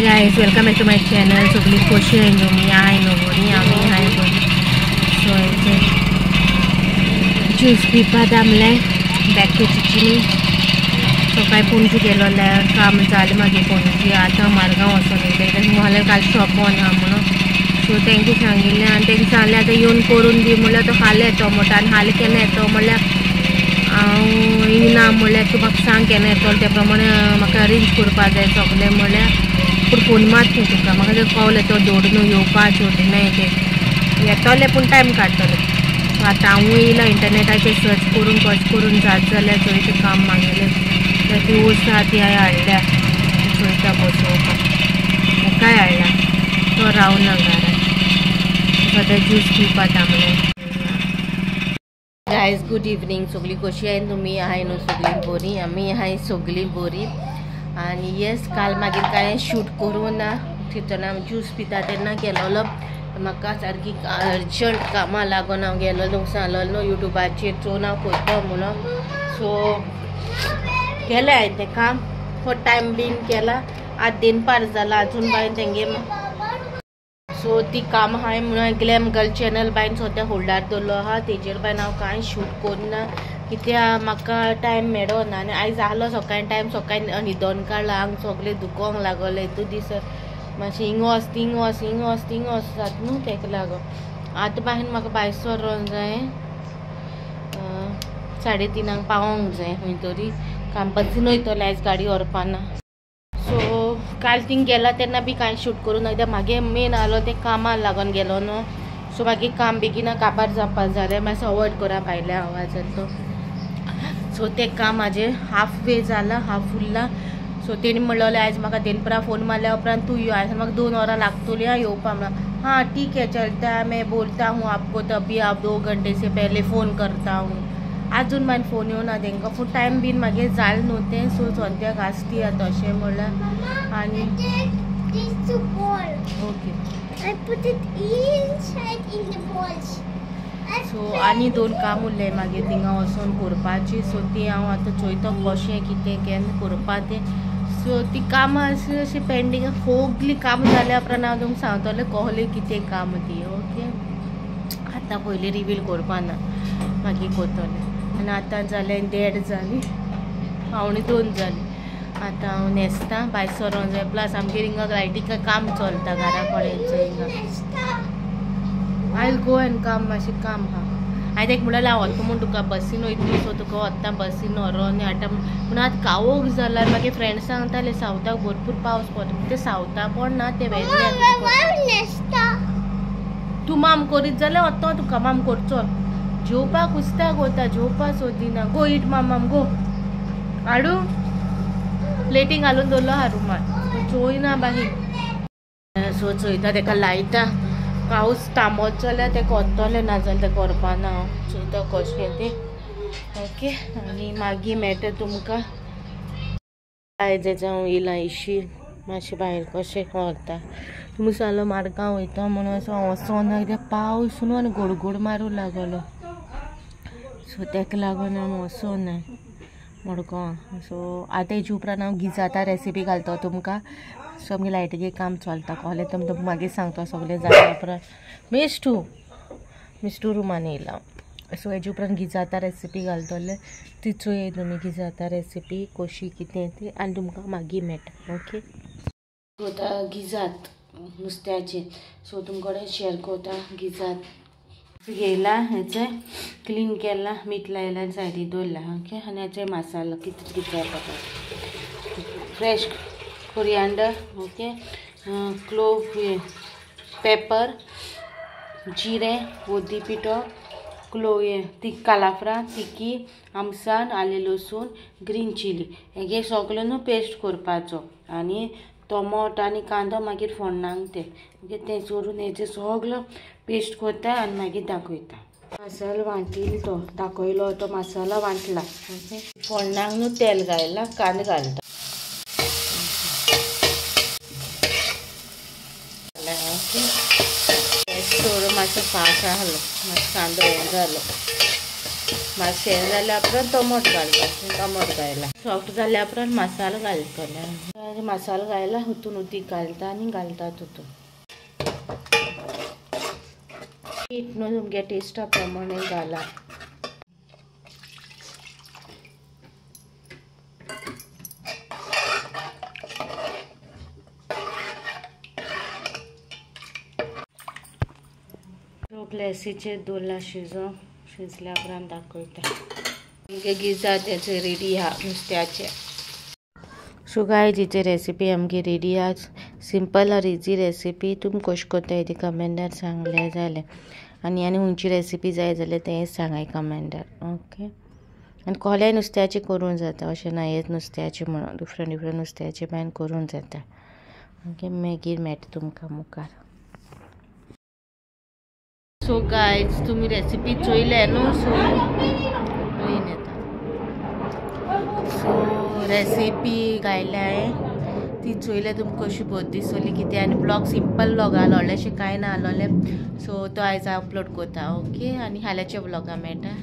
Hi guys, welcome back to my channel. सगळी कशी आहे तुम्ही? आहे नो बरी, आम्ही आहे बरी. सो इथे ज्यूस पिपात आमले बॅक टू चिचिनी. सकाळी पणजी गेलोले काम जालें मागीर पणजी आतां मारगांव वचून तेंकां म्हळ्यार काल शॉप ऑन आहा म्हणून. सो तेंकां सांगिल्लें आनी तेंकां सांगलें आतां येवन करून दी म्हणल्यार तो हाल येतो म्हणटा. आनी हाल केन्ना येतो म्हणल्यार हांव येना म्हणल्यार तूं म्हाका सांग केन्ना येतलो त्या प्रमाणे म्हाका अरेंज करपाक जाय सगलें म्हणल्यार. पूण फोन मात न्हू तुका, म्हाका जर कळलें तो दोडून येवपा छोटी ते येतले पूण टायम काडटले. सो आतां हांवूय येयला इंटरनेटाचेर सर्च करून कशें करून जात जाल्यार चोयता काम मागेलें. तर ती वस्त आहा ती हांवें हाडल्या चोयता बसोवपाक. काय हाडला तो रावना घरान. सद्या ज्यूस पिवपाक आमलें. Guys good evening. सगळी कशी आहे तुम्ही? आहे न्हू सगळी बरी? आमी आहे सगळी बरी. आनी येस काल मागीर काय शूट करून थिंतून हांव ज्यूस पिता तेन्ना गेलोलो. म्हाका सारकी अर्जंट कामां लागून हांव गेलोलो सांगलोलो युट्यूबाचेर चोवन हांव करता म्हणून. सो केलें हांवें तें काम. हो टायम बीन केला. आज देनपार जाला अजून बाय तेंगे. सो ती काम हांवें म्हणून ग्लॅम गर्ल चॅनल बायन सद्या होल्डार दवरलो आहा. तेजेर बायन हांव कांय शूट करना कित्याक म्हाका टायम मेळोना. आनी आयज आहलो सकाळी टायम, सकाळी न्हिदोन काडला, आंग सगळें दुखोंक लागलें. हितू दीस मातशें हिंग वच थिंग वच हिंग वच थिंग वच जाता न्हू तेका लागून. आतां बायन म्हाका भायर सरोंक जाय. 3:30 पावोंक जाय खंय तरी. काम बसीन वयतलें आयज गाडी व्हरपाना. सो काल थिंग गेला तेन्ना बी कांय शूट करूं ना कित्याक म्हागे मेन आहलो तें कामाक लागून गेलो न्हू. सो मागीर काम बेगिना काबार जावपा जालें. मातसो अवॉयड करा भायल्या आवाजाचो. सो तें काम म्हाजें हाफ वे जाला, हाफ उरला. सो तेणी म्हणलें आयज म्हाका देनपरा फोन मारल्या उपरांत तूं यो. आयज म्हाका 2 वरां लागतलीं येवपा म्हणून. हाँ ठीक है चलता है, मैं बोलता हूँ आपको तभी आप 2 घंटे से पहले फ़ोन करता हूँ. अजून मागीर फोन येवना तेंकां. पूण टायम बीन मागीर जालें न्हू तें. सो सद्याक आसती आतां अशें म्हणल्यार. आनी ओके सो आनी 2 काम उरलें मागीर थिंगा वचून करपाची. सो ती हांव आतां चोयता कशें कितें केन्ना करपा तें. सो ती कामां अशी पेंडींग सगलीं काम जाल्या उपरांत हांव तुमकां सांगतलें कहलें कितें काम ती. ओके आतां पयलीं रिवील करपाना, मागीर करतलें. आनी आतां जालें 1:30 जाली, 1:45 जाली. आतां हांव न्हेसतां, भायर सरोंक जाय. प्लस आमगेर हिंगा लायटीक काम चलता घरा कडेनचें हिंगा. आयल गो एन काम मातशें काम आहा. हांवें तेका म्हणलें हांव वता म्हूण तुका बसीन वयतली. सो तुका वता बसीन व्हरो. आनी आतां पूण आतां कावोक जाल्यार मागीर फ्रेंड्स सांगताले सावथाक भरपूर पावस पडटा. ते सावथा पडना ते वेगळे. तूं माम करीत जाल्यार वता तुका माम करचो. जेवपाक कुस्ताक वता, जेवपा सोदिना. गो इट माम गो. हाडू प्लेटींग घालून दवरलो आहा रुमान. चोयना बाही. सो चोयता तेका लायता. पावस थांबत जाल्यार तेका वतलें, नाजाल्यार तेका व्हरपाना हांव. चोयता कशें तें. ओके आनी मागीर मेळटा तुमकां. आयज हांव येयलां इशी मातशें भायर कशें व्हरता. तुमी सांगलो मारगांव वयता म्हणून. असो हांव वचोना कित्याक पावस न्हू आनी गडगड मारूं लागलो. सो तेका लागून हांव वचोना मडगांव. सो आतां हेजे उपरांत हांव गिजाता रेसिपी घालता तुमकां. सो आमगे लायटीचें काम चलता कहलें तुम तुमकां मागीर सांगता सगळें जाल्या उपरांत. मिस्टू रुमान येयला. सो हेजे उपरांत गिजाता रेसिपी घालतलें. ती चोय तुमी गिजाता रेसिपी कशी कितें ती आनी तुमकां मागीर मेळटा. ओके कोता गिजात नुस्त्याचें. सो तुमचे कडेन शेअर कोता गिजात घेयला. हेचें क्लीन केला, मीठ लायला आनी सायडीक दवरला. ओके आनी हेचें मसालो कितें कितें जाय पडटा. Fresh coriander, okay clove, paper, जिरें, हळदी पिठो, क्लोव तीख कालाफ्रां, तिकी, आमसाण, आलें लसूण, ग्रीन चिली हेगे सगळें न्हू पेस्ट करपाचो. आनी टोमोट आनी कांदो मागीर फोण्णांक तें चोरून हेचें सगळो पेस्ट करता आनी मागीर दाखयता. मसालो वांटिलो तो दाखयलो तो मसालो वांटला. ओके फोण्णांक न्हू तेल घायला, कांदो घालता. थोडो मातसो फास्ट आहलो, मातसो कांदो हें जालो. मातशें हें जाल्या उपरांत टोमोट घालपाचें. टोमोट घायला सॉफ्ट जाल्या उपरांत मसालो घालतले. मसालो घायला हितून उदीक घालता आनी घालतात हितून मीठ न्हू तुमगे टेस्टा प्रमाणे घाला. ग्लेसीचे दोला शिजल्या उपरांत दाखयता. आमगे गिजा तेचे रेडी आहा नुस्त्याचे. सो गायज हिची रेसिपी आमगे रेडी आहा. सिंपल और इजी रेसिपी. तुम कशें कोत्ताय ती कमेंटार सांगलें जालें. आनी खंयची रेसिपी जाय जाल्यार तें सांगाय कमेंटार. ओके. आनी खोल्या नुस्त्याचे करूं जाता अशें ना हेच नुस्त्याचे म्हणून डिफरंट नुस्त्याचे बीन करूं जाता. ओके. मागीर मेळटा तुमकां मुखार. सो गायज तुम्ही रेसिपी चोयले न्हू. सो रेसिपी गायल्या हांवें ती चोयल्या तुमकां कशी बरी दिसली कितें. आनी ब्लॉग सिंपल ब्लॉग आहा व्हडलेशें कांय ना आसलोलें. सो तो आयज अपलोड करता. ओके. आनी हाल्याच्या ब्लॉगा मेळटा.